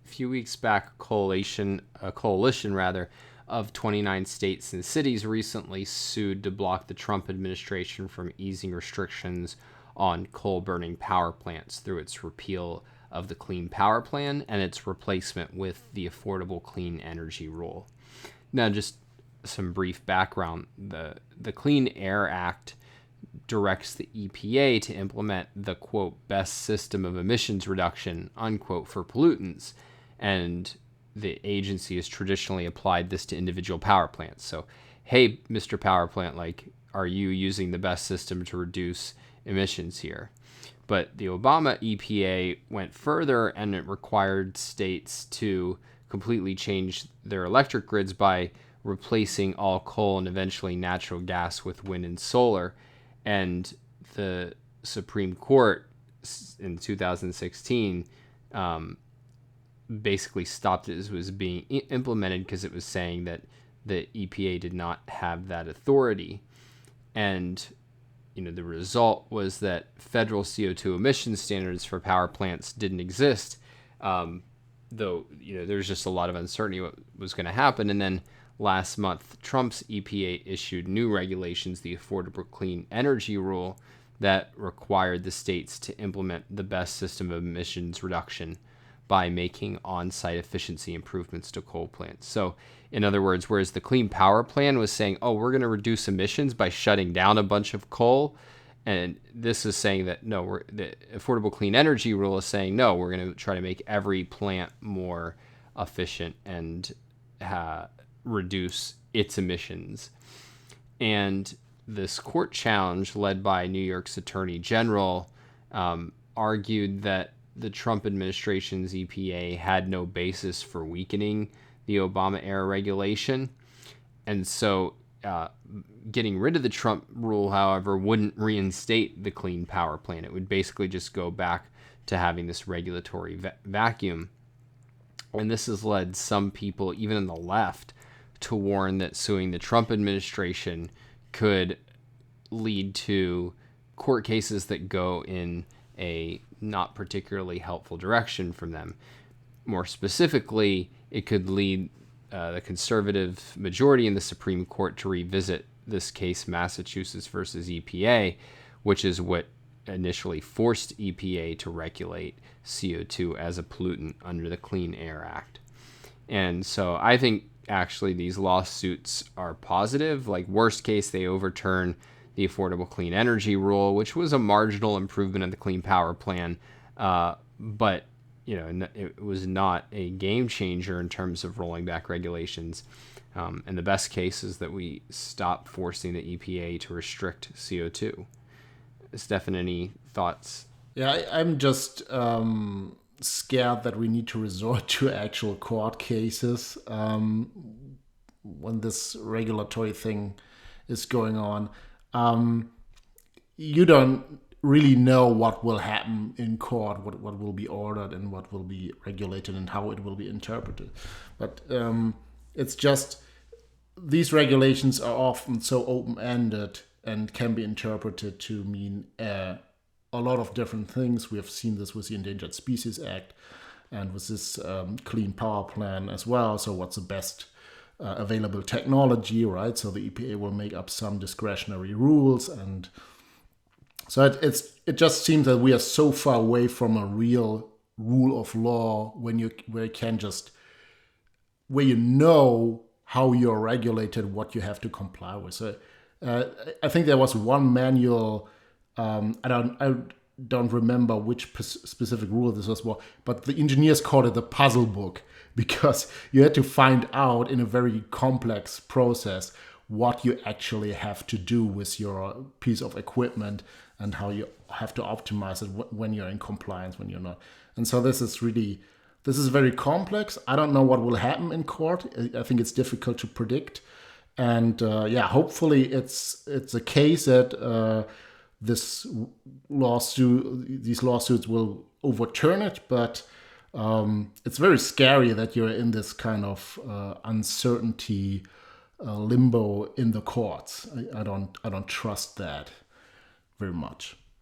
few weeks back, a coalition of 29 states and cities recently sued to block the Trump administration from easing restrictions on coal-burning power plants through its repeal of the Clean Power Plan and its replacement with the Affordable Clean Energy Rule. Now, just some brief background. The Clean Air Act directs the EPA to implement the, quote, best system of emissions reduction, unquote, for pollutants. And the agency has traditionally applied this to individual power plants. So, hey, Mr. Power Plant, are you using the best system to reduce emissions here? But the Obama EPA went further, and it required states to completely change their electric grids by replacing all coal and eventually natural gas with wind and solar. And the Supreme Court in 2016 basically stopped it as it was being implemented because it was saying that the EPA did not have that authority. And the result was that federal CO2 emission standards for power plants didn't exist, though there's just a lot of uncertainty what was going to happen. And then last month, Trump's EPA issued new regulations, the Affordable Clean Energy Rule, that required the states to implement the best system of emissions reduction by making on-site efficiency improvements to coal plants. So, in other words, whereas the Clean Power Plan was saying, we're going to reduce emissions by shutting down a bunch of coal, and this is saying that, no, the Affordable Clean Energy Rule is saying, no, we're going to try to make every plant more efficient and reduce its emissions. And this court challenge, led by New York's Attorney General, argued that the Trump administration's EPA had no basis for weakening the Obama-era regulation. And so getting rid of the Trump rule, however, wouldn't reinstate the Clean Power Plan. It would basically just go back to having this regulatory vacuum. And this has led some people, even in the left, to warn that suing the Trump administration could lead to court cases that go in a not particularly helpful direction from them. More specifically, it could lead the conservative majority in the Supreme Court to revisit this case, Massachusetts versus EPA, which is what initially forced EPA to regulate CO2 as a pollutant under the Clean Air Act. And so I think actually these lawsuits are positive. Worst case, they overturn the Affordable Clean Energy Rule, which was a marginal improvement of the Clean Power Plan, but it was not a game changer in terms of rolling back regulations. And the best case is that we stop forcing the EPA to restrict CO2. Steffen, any thoughts? Yeah, I'm just scared that we need to resort to actual court cases when this regulatory thing is going on. You don't really know what will happen in court, what will be ordered and what will be regulated and how it will be interpreted. But it's just these regulations are often so open-ended and can be interpreted to mean a lot of different things. We have seen this with the Endangered Species Act and with this Clean Power Plan as well. So what's the best available technology, right? So the EPA will make up some discretionary rules, and so it just seems that we are so far away from a real rule of law where you know how you're regulated, what you have to comply with. So I think there was one manual. I don't remember which specific rule this was for, but the engineers called it the puzzle book because you had to find out in a very complex process what you actually have to do with your piece of equipment and how you have to optimize it when you're in compliance, when you're not. And so this is very complex. I don't know what will happen in court. I think it's difficult to predict. And hopefully it's a case that these lawsuits will overturn it. But it's very scary that you're in this kind of uncertainty limbo in the courts. I don't trust that very much.